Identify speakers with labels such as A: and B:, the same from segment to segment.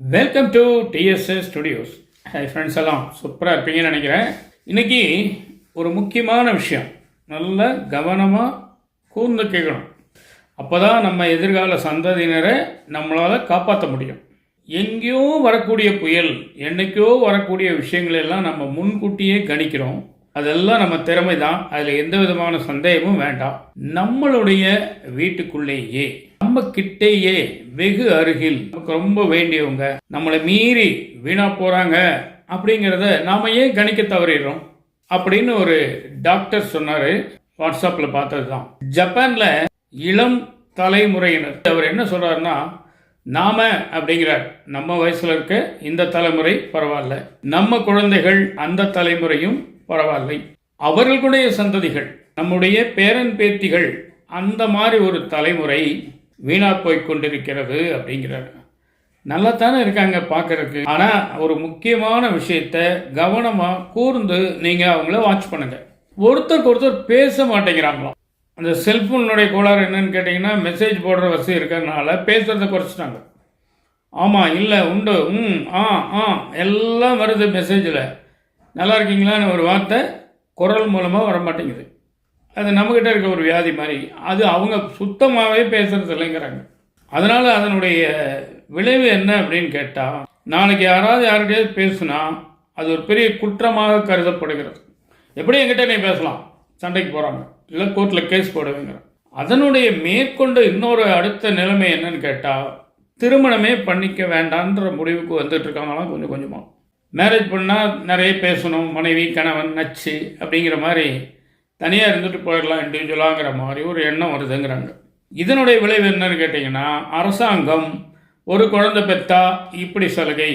A: Welcome to TDS studios. Hi friends, எல்லாம் சூப்பராக இருப்பீங்கன்னு நினைக்கிறேன். இன்றைக்கி ஒரு முக்கியமான விஷயம் நல்ல கவனமாக கூர்ந்து கேட்கணும். அப்போ தான் நம்ம எதிர்கால சந்ததியினரை நம்மளால் காப்பாற்ற முடியும். எங்கேயோ வரக்கூடிய புயல், என்றைக்கோ வரக்கூடிய விஷயங்களெல்லாம் நம்ம முன்கூட்டியே கணிக்கிறோம். அதெல்லாம் நம்ம திறமை தான், அதில் எந்த விதமான சந்தேகமும் வேண்டாம். நம்மளுடைய வீட்டுக்குள்ளேயே, நம்ம கிட்டேயே, வெகு அருகில் நமக்கு ரொம்ப வேண்டியவங்க நம்மளை மீறி வீணா போறாங்க அப்படிங்கிறத நாம ஏன் கணிக்க தவறிடுறோம் அப்படின்னு ஒரு டாக்டர் சொன்னாரு. வாட்ஸ்அப்ல பார்த்தது தான். ஜப்பான்ல இளம் தலைமுறையினர் அவர் என்ன சொல்றாருன்னா, நாம அப்படிங்கிறார், நம்ம வயசுல இருக்க இந்த தலைமுறை பரவாயில்ல, நம்ம குழந்தைகள் அந்த தலைமுறையும் பரவாயில்லை, அவர்களுடைய சந்ததிகள், நம்முடைய பேரன் பேத்திகள், அந்த மாதிரி ஒரு தலைமுறை வீணா போய் கொண்டிருக்கிறது அப்படிங்கிறார். நல்லா தானே இருக்காங்க பார்க்கறதுக்கு. ஆனால் ஒரு முக்கியமான விஷயத்த கவனமாக கூர்ந்து நீங்கள் அவங்கள வாட்ச் பண்ணுங்க. ஒருத்தருக்கு ஒருத்தர் பேச மாட்டேங்கிறாங்களாம். அந்த செல்ஃபோனுடைய கோளாறு என்னன்னு கேட்டிங்கன்னா, மெசேஜ் போடுற வசதி இருக்கிறதுனால பேசுகிறத குறைச்சிட்டாங்க. ஆமாம், இல்லை, உண்டு, எல்லாம் வருது மெசேஜில். நல்லா இருக்கீங்களான்னு ஒரு வார்த்தை குரல் மூலமாக வர மாட்டேங்குது. அது நம்மக்கிட்ட இருக்க ஒரு வியாதி மாதிரி. அது அவங்க சுத்தமாகவே பேசுறது இல்லைங்கிறாங்க. அதனால் அதனுடைய விளைவு என்ன அப்படின்னு கேட்டால், நாளைக்கு யார்கிட்டயாவது பேசுனா அது ஒரு பெரிய குற்றமாக கருதப்படுகிறது. எப்படி என்கிட்ட நீ பேசலாம், சண்டைக்கு போகிறாங்க, இல்லை கோர்ட்டில் கேஸ் போடுவேங்கிறாங்க. அதனுடைய மேற்கொண்டு இன்னொரு அடுத்த நிலைமை என்னன்னு கேட்டால், திருமணமே பண்ணிக்க வேண்டான்ற முடிவுக்கு வந்துட்டு இருக்காங்களாம். கொஞ்சம் கொஞ்சமாக மேரேஜ் பண்ணால் நிறைய பேசணும், மனைவி கணவன் நச்சு அப்படிங்கிற மாதிரி, தனியாக இருந்துட்டு போயிடலாம் இண்டிவிஜுவலாங்கிற மாதிரி ஒரு எண்ணம் வருதுங்கிறாங்க. இதனுடைய விளைவு என்னன்னு கேட்டிங்கன்னா, அரசாங்கம் ஒரு குழந்தை பெற்றா இப்படி சலுகை,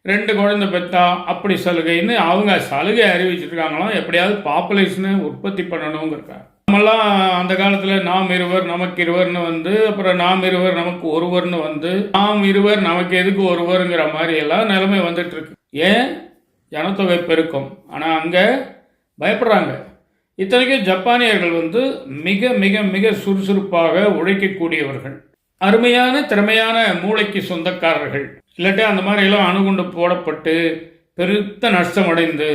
A: 2 குழந்தை பெற்றா அப்படி சலுகைன்னு அவங்க சலுகை அறிவிச்சிருக்காங்களாம். எப்படியாவது பாப்புலேஷனை உற்பத்தி பண்ணணுங்கிறக்காங்க. நம்மெல்லாம் அந்த காலத்தில் நாம் இருவர் நமக்கு இருவர்னு வந்து, அப்புறம் நாம் இருவர் நமக்கு ஒருவர்னு வந்து, நாம் இருவர் நமக்கு எதுக்கு ஒருவருங்கிற மாதிரி எல்லாம் நிலைமை வந்துட்டு இருக்கு. ஏன்? ஜனத்தொகை பெருக்கம். ஆனால் அங்கே பயப்படுறாங்க. இத்தனைக்கும் ஜப்பானியர்கள் வந்து மிக மிக மிக சுறுசுறுப்பாக உழைக்கக்கூடியவர்கள், அருமையான திறமையான மூளைக்கு சொந்தக்காரர்கள். இல்லாட்டி அந்த மாதிரி எல்லாம் அணுகுண்டு போடப்பட்டு பெருத்த நஷ்டம் அடைந்து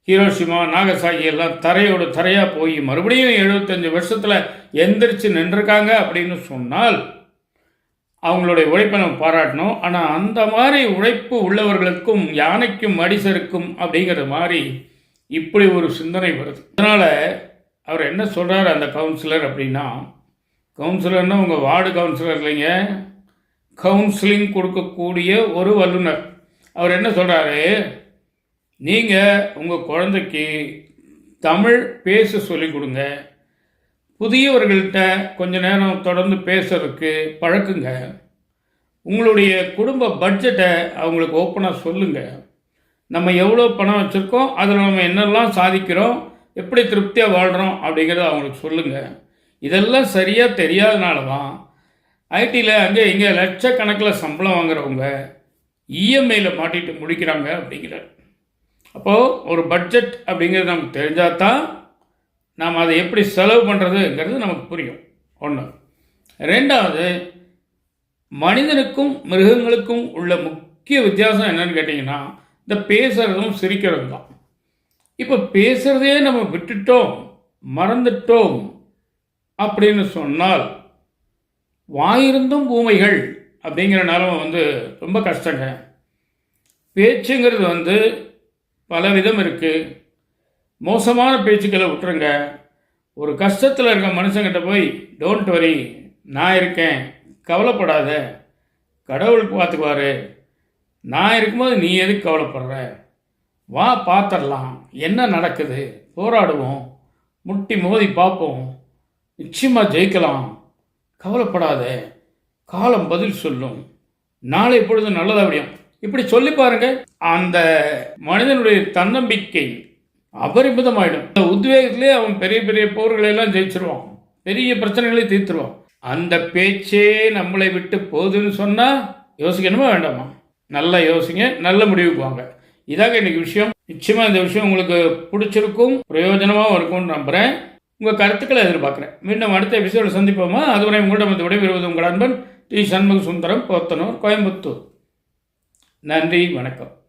A: ஹீரோஷிமா நாகசாகி எல்லாம் தரையோடு தரையாக போய் மறுபடியும் 75 வருஷத்தில் எந்திரிச்சு நின்றுருக்காங்க அப்படின்னு சொன்னால் அவங்களுடைய உழைப்பை நம்ம பாராட்டணும். ஆனால் அந்த மாதிரி உழைப்பு உள்ளவர்களுக்கும் யானைக்கும் அடிசருக்கும் அப்படிங்கிற மாதிரி இப்படி ஒரு சிந்தனை வருது. அதனால் அவர் என்ன சொல்கிறார் அந்த கவுன்சிலர் அப்படின்னா, கவுன்சிலர்னா உங்கள் வார்டு கவுன்சிலர் இல்லைங்க, கவுன்சிலிங் கொடுக்கக்கூடிய ஒரு வல்லுனர். அவர் என்ன சொல்கிறாரு, நீங்கள் உங்கள் குழந்தைக்கு தமிழ் பேச சொல்லிக் கொடுங்க, புதியவர்கள்ட்ட கொஞ்ச நேரம் தொடர்ந்து பேசுறதுக்கு பழக்குங்க, உங்களுடைய குடும்ப பட்ஜெட்டை அவங்களுக்கு ஓப்பனாக சொல்லுங்கள், நம்ம எவ்வளோ பணம் வச்சுருக்கோம், அதில் நம்ம என்னெல்லாம் சாதிக்கிறோம், எப்படி திருப்தியாக வாழ்கிறோம் அப்படிங்கிறத அவங்களுக்கு சொல்லுங்கள். இதெல்லாம் சரியாக தெரியாதனால தான் ஐடியில் அங்கே இங்கே லட்சக்கணக்கில் சம்பளம் வாங்குறவங்க இஎம்ஐயில் மாட்டிட்டு முடிக்கிறாங்க அப்படிங்கிறார். அப்போது ஒரு பட்ஜெட் அப்படிங்கிறது நமக்கு தெரிஞ்சால் தான் நாம் அதை எப்படி செலவு பண்ணுறதுங்கிறது நமக்கு புரியும். ஒன்று. ரெண்டாவது, மனிதனுக்கும் மிருகங்களுக்கும் உள்ள முக்கிய வித்தியாசம் என்னன்னு கேட்டிங்கன்னா, இந்த பேசுகிறதும் சிரிக்கிறது தான். இப்போ பேசுகிறதே நம்ம விட்டுட்டோம், மறந்துட்டோம் அப்படின்னு சொன்னால், வாயிருந்தும் ஊமைகள் அப்படிங்கிற நிலைமை வந்து ரொம்ப கஷ்டங்க. பேச்சுங்கிறது வந்து பல விதம் இருக்குது. மோசமான பேச்சுக்களை விட்டுருங்க. ஒரு கஷ்டத்தில் இருக்க மனுஷங்கிட்ட போய், டோன்ட் வரி, நான் இருக்கேன், கவலைப்படாத, கடவுள் பார்த்துக்குவார், நான் இருக்கும்போது நீ எதுக்கு கவலைப்படுற, வா பார்த்துடலாம், என்ன நடக்குது, போராடுவோம், முட்டி மோதி பார்ப்போம், நிச்சயமாக ஜெயிக்கலாம், கவலைப்படாத, காலம் பதில் சொல்லும், நாளை பொழுது நல்லதாக முடியும், இப்படி சொல்லி பாருங்க. அந்த மனிதனுடைய தன்னம்பிக்கை அபரிமிதமாயிடும். அந்த உத்வேகத்திலே அவன் பெரிய பெரிய போர்களெல்லாம் ஜெயிச்சிருவான், பெரிய பிரச்சனைகளை தீர்த்துருவான். அந்த பேச்சே நம்மளை விட்டு போகுதுன்னு சொன்னால் யோசிக்கணுமா வேண்டாமா? நல்லா யோசிங்க, நல்ல முடிவுக்கு வாங்க. இதாக இன்னைக்கு விஷயம். நிச்சயமாக இந்த விஷயம் உங்களுக்கு பிடிச்சிருக்கும், பிரயோஜனமாகவும் இருக்கும்னு நம்புகிறேன். உங்கள் கருத்துக்களை எதிர்பார்க்குறேன். மீண்டும் அடுத்த எபிசோடு சந்திப்போமா? அதுவரை உங்களிடம் விடைபெறுவது உங்கள் அன்பன் டி. சண்முக சுந்தரம், போத்தனூர், கோயம்புத்தூர். நன்றி, வணக்கம்.